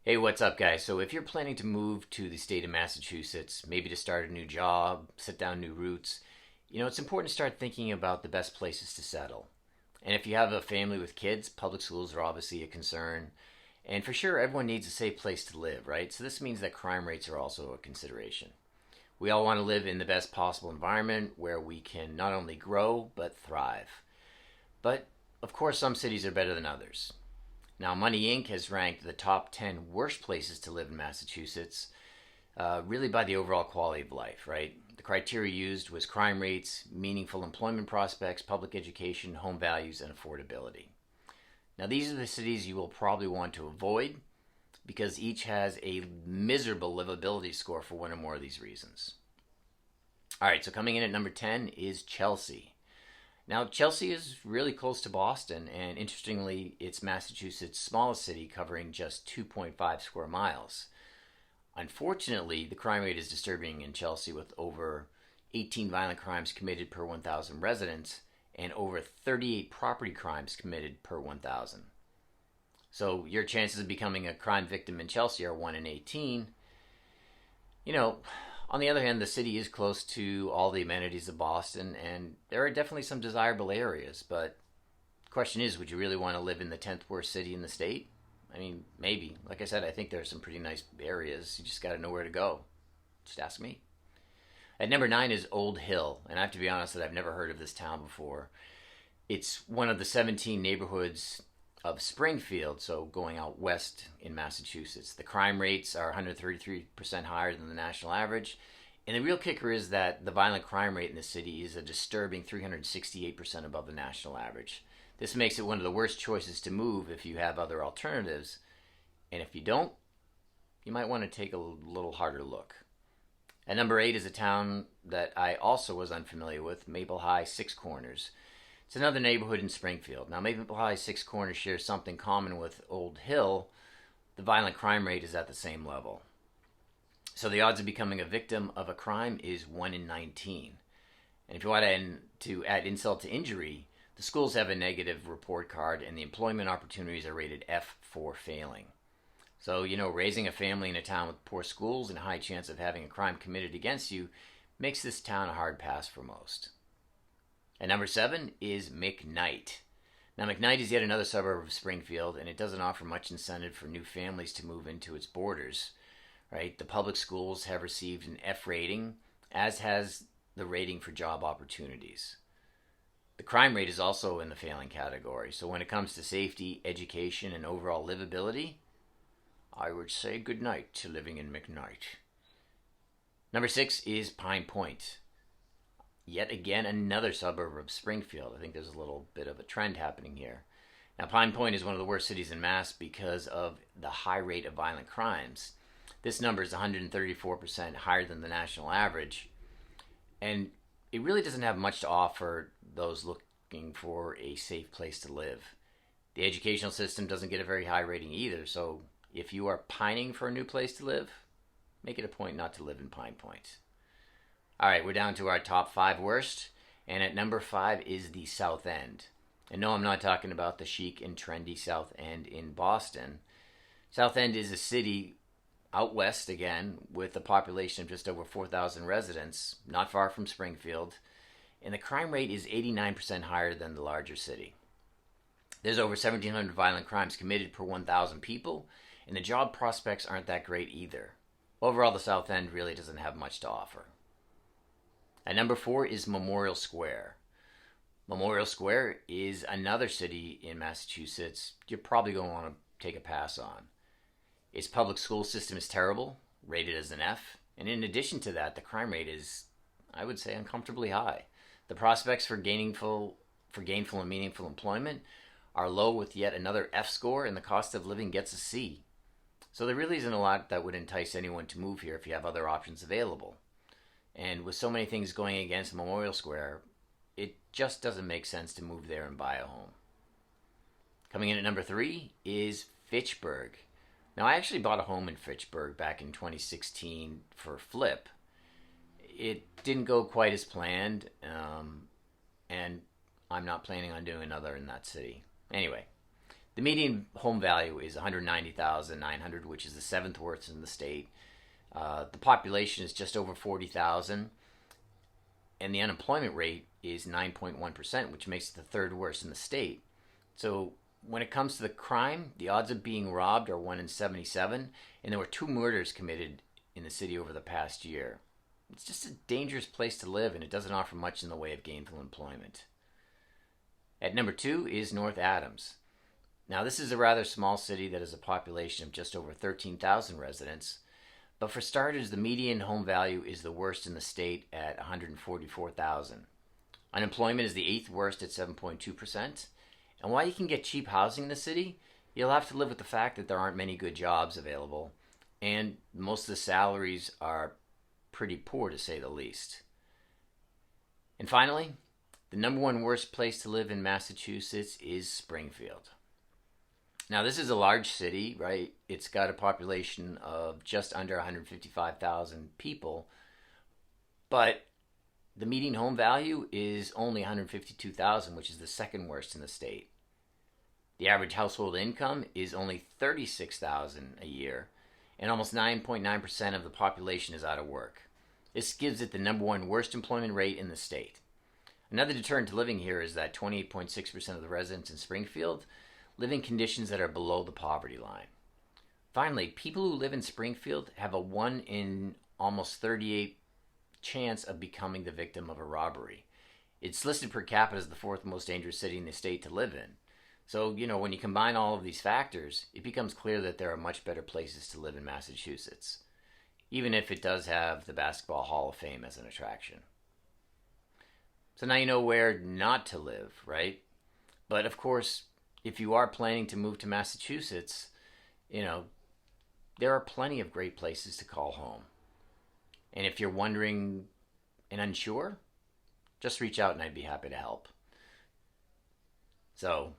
Hey, what's up, guys? So, if you're planning to move to the state of Massachusetts, maybe to start a new job, set down new roots, it's important to start thinking about the best places to settle. And if you have a family with kids, public schools are obviously a concern. And for sure, everyone needs a safe place to live, right? So, this means that crime rates are also a consideration. We all want to live in the best possible environment where we can not only grow, but thrive. But, of course, some cities are better than others. Now, Money Inc. has ranked the top 10 worst places to live in Massachusetts, really by the overall quality of life, right? The criteria used was crime rates, meaningful employment prospects, public education, home values, and affordability. Now, these are the cities you will probably want to avoid because each has a miserable livability score for one or more of these reasons. All right, so coming in at number 10 is Chelsea. Now, Chelsea is really close to Boston, and interestingly, it's Massachusetts' smallest city, covering just 2.5 square miles. Unfortunately, the crime rate is disturbing in Chelsea, with over 18 violent crimes committed per 1,000 residents and over 38 property crimes committed per 1,000. So, your chances of becoming a crime victim in Chelsea are 1 in 18. You know, on the other hand, the city is close to all the amenities of Boston, and there are definitely some desirable areas. But the question is, would you really want to live in the 10th worst city in the state? I mean, maybe. Like I said, I think there are some pretty nice areas. You just got to know where to go. Just ask me. At number 9 is Old Hill, and I have to be honest that I've never heard of this town before. It's one of the 17 neighborhoods of Springfield, so going out west in Massachusetts. The crime rates are 133% higher than the national average. And the real kicker is that the violent crime rate in the city is a disturbing 368% above the national average. This makes it one of the worst choices to move if you have other alternatives. And if you don't, you might want to take a little harder look. At number 8 is a town that I also was unfamiliar with, Maple High Six Corners. It's another neighborhood in Springfield. Now, Maple High Six Corners shares something common with Old Hill. The violent crime rate is at the same level. So the odds of becoming a victim of a crime is 1 in 19. And if you want to add insult to injury, the schools have a negative report card and the employment opportunities are rated F for failing. So, raising a family in a town with poor schools and a high chance of having a crime committed against you makes this town a hard pass for most. And number 7 is McKnight. Now, McKnight is yet another suburb of Springfield, and it doesn't offer much incentive for new families to move into its borders. Right? The public schools have received an F rating, as has the rating for job opportunities. The crime rate is also in the failing category, so when it comes to safety, education, and overall livability, I would say goodnight to living in McKnight. Number 6 is Pine Point. Yet again, another suburb of Springfield. I think there's a little bit of a trend happening here. Now, Pine Point is one of the worst cities in Mass because of the high rate of violent crimes. This number is 134% higher than the national average. And it really doesn't have much to offer those looking for a safe place to live. The educational system doesn't get a very high rating either. So if you are pining for a new place to live, make it a point not to live in Pine Point. All right, we're down to our top 5 worst, and at number 5 is the South End. And no, I'm not talking about the chic and trendy South End in Boston. South End is a city out west again with a population of just over 4,000 residents, not far from Springfield, and the crime rate is 89% higher than the larger city. There's over 1,700 violent crimes committed per 1,000 people, and the job prospects aren't that great either. Overall, the South End really doesn't have much to offer. At number 4 is Memorial Square. Memorial Square is another city in Massachusetts you're probably going to want to take a pass on. Its public school system is terrible, rated as an F, and in addition to that, the crime rate is, I would say, uncomfortably high. The prospects for gainful and meaningful employment are low with yet another F score, and the cost of living gets a C. So there really isn't a lot that would entice anyone to move here if you have other options available. And with so many things going against Memorial Square, it just doesn't make sense to move there and buy a home. Coming in at number 3 is Fitchburg. Now, I actually bought a home in Fitchburg back in 2016 for a flip. It didn't go quite as planned, and I'm not planning on doing another in that city. Anyway, The median home value is 190,900, which is the seventh worst in the state. The population is just over 40,000, and the unemployment rate is 9.1%, which makes it the third worst in the state. So when it comes to the crime, the odds of being robbed are 1 in 77, and there were 2 murders committed in the city over the past year. It's just a dangerous place to live, and it doesn't offer much in the way of gainful employment. At number 2 is North Adams. Now, this is a rather small city that has a population of just over 13,000 residents. But for starters, the median home value is the worst in the state at 144,000. Unemployment is the 8th worst at 7.2%. And while you can get cheap housing in the city, you'll have to live with the fact that there aren't many good jobs available, and most of the salaries are pretty poor, to say the least. And finally, the number 1 worst place to live in Massachusetts is Springfield. Now, this is a large city, right? It's got a population of just under 155,000 people, but the median home value is only 152,000, which is the second worst in the state. The average household income is only 36,000 a year, and almost 9.9% of the population is out of work. This gives it the number 1 worst employment rate in the state. Another deterrent to living here is that 28.6% of the residents in Springfield live in conditions that are below the poverty line. Finally, people who live in Springfield have a 1 in almost 38 chance of becoming the victim of a robbery. It's listed per capita as the 4th most dangerous city in the state to live in. So, when you combine all of these factors, it becomes clear that there are much better places to live in Massachusetts, even if it does have the Basketball Hall of Fame as an attraction. So now you know where not to live, right? But of course, if you are planning to move to Massachusetts, there are plenty of great places to call home. And if you're wondering and unsure, just reach out and I'd be happy to help. So